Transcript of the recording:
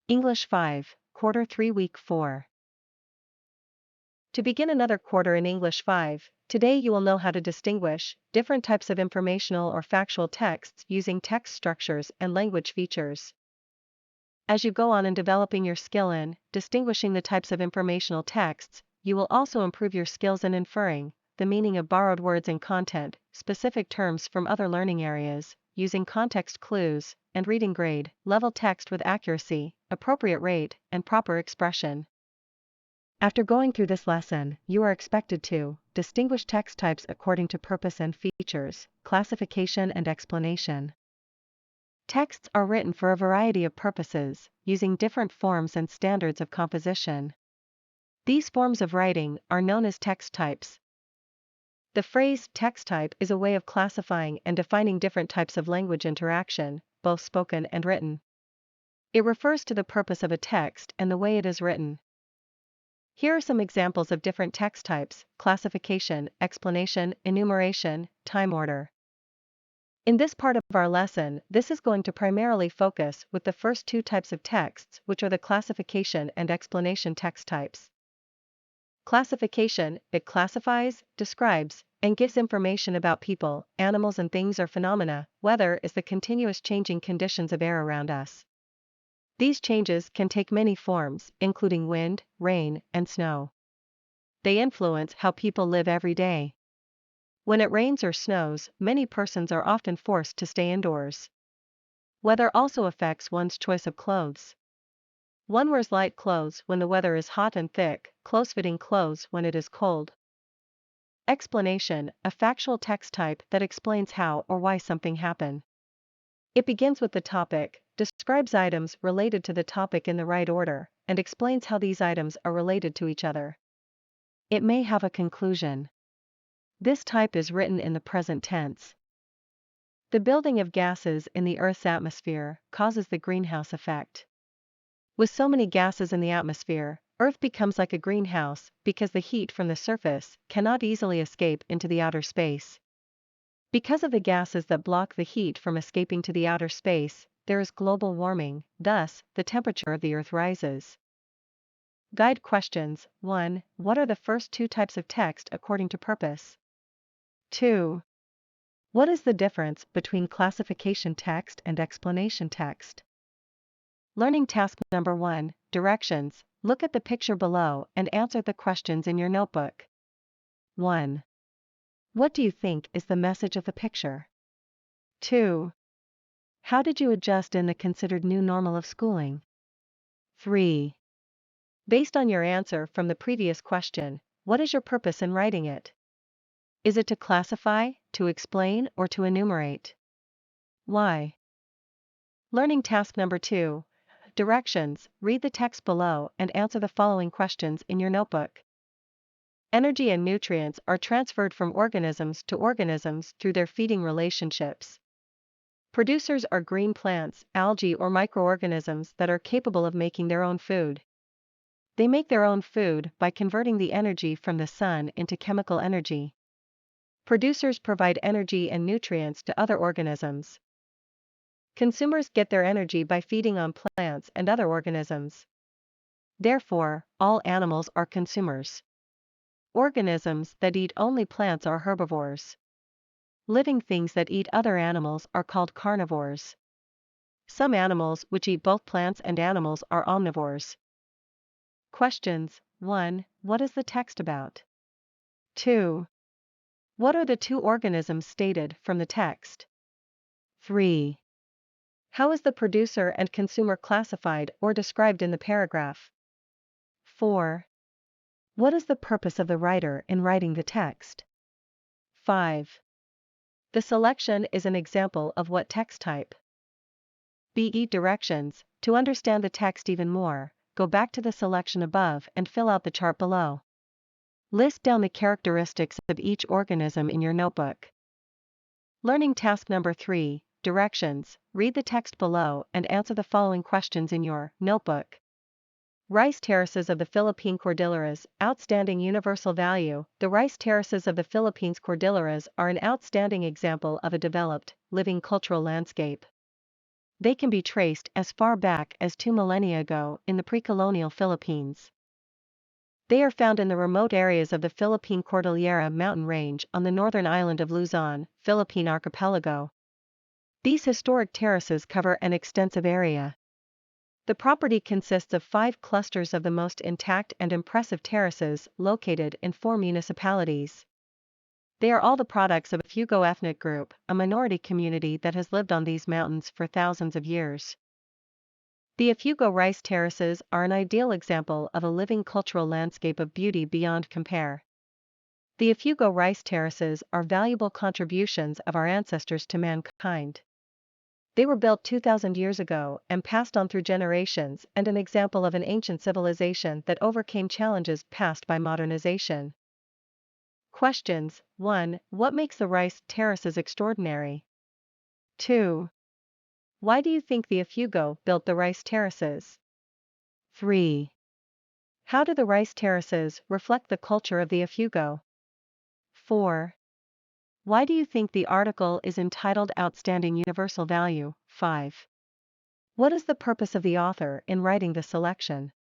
English 5, Quarter 3 Week 4. To begin another quarter in English 5, today you will know how to distinguish different types of informational or factual texts using text structures and language features. As you go on in developing your skill in distinguishing the types of informational texts, you will also improve your skills in inferring the meaning of borrowed words and content, specific terms from other learning areas, using context clues, and reading grade level text with accuracy, appropriate rate, and proper expression. After going through this lesson, you are expected to distinguish text types according to purpose and features, classification and explanation. Texts are written for a variety of purposes, using different forms and standards of composition. These forms of writing are known as text types. The phrase text type is a way of classifying and defining different types of language interaction, both spoken and written. It refers to the purpose of a text and the way it is written. Here are some examples of different text types: classification, explanation, enumeration, time order. In this part of our lesson, this is going to primarily focus with the first two types of texts, which are the classification and explanation text types. Classification: it classifies, describes, and gives information about people, animals and things or phenomena. Weather is the continuous changing conditions of air around us. These changes can take many forms, including wind, rain, and snow. They influence how people live every day. When it rains or snows, many persons are often forced to stay indoors. Weather also affects one's choice of clothes. One wears light clothes when the weather is hot and thick, close-fitting clothes when it is cold. Explanation: a factual text type that explains how or why something happened. It begins with the topic, describes items related to the topic in the right order, and explains how these items are related to each other. It may have a conclusion. This type is written in the present tense. The building of gases in the Earth's atmosphere causes the greenhouse effect. With so many gases in the atmosphere, Earth becomes like a greenhouse because the heat from the surface cannot easily escape into the outer space. Because of the gases that block the heat from escaping to the outer space, there is global warming, thus, the temperature of the Earth rises. Guide questions: 1. What are the first two types of text according to purpose? 2. What is the difference between classification text and explanation text? Learning task number 1, directions. Look at the picture below and answer the questions in your notebook. 1. What do you think is the message of the picture? 2. How did you adjust in the considered new normal of schooling? 3. Based on your answer from the previous question, what is your purpose in writing it? Is it to classify, to explain, or to enumerate? Why? Learning task number 2, directions. Read the text below and answer the following questions in your notebook. Energy and nutrients are transferred from organisms to organisms through their feeding relationships. Producers are green plants, algae or microorganisms that are capable of making their own food. They make their own food by converting the energy from the sun into chemical energy. Producers provide energy and nutrients to other organisms. Consumers get their energy by feeding on plants and other organisms. Therefore, all animals are consumers. Organisms that eat only plants are herbivores. Living things that eat other animals are called carnivores. Some animals which eat both plants and animals are omnivores. Questions: 1. What is the text about? 2. What are the two organisms stated from the text? 3. How is the producer and consumer classified or described in the paragraph? 4. What is the purpose of the writer in writing the text? 5. The selection is an example of what text type? B. Directions. To understand the text even more, go back to the selection above and fill out the chart below. List down the characteristics of each organism in your notebook. Learning task number 3, directions. Read the text below and answer the following questions in your notebook. Rice terraces of the Philippine Cordilleras, outstanding universal value. The rice terraces of the Philippines Cordilleras are an outstanding example of a developed, living cultural landscape. They can be traced as far back as 2 millennia ago in the pre-colonial Philippines. They are found in the remote areas of the Philippine Cordillera mountain range on the northern island of Luzon, Philippine archipelago. These historic terraces cover an extensive area. The property consists of 5 clusters of the most intact and impressive terraces located in 4 municipalities. They are all the products of a Ifugao ethnic group, a minority community that has lived on these mountains for thousands of years. The Ifugao rice terraces are an ideal example of a living cultural landscape of beauty beyond compare. The Ifugao rice terraces are valuable contributions of our ancestors to mankind. They were built 2,000 years ago and passed on through generations, and an example of an ancient civilization that overcame challenges passed by modernization. Questions: 1. What makes the rice terraces extraordinary? 2. Why do you think the Ifugao built the rice terraces? 3. How do the rice terraces reflect the culture of the Ifugao? 4. Why do you think the article is entitled Outstanding Universal Value? 5. What is the purpose of the author in writing this selection?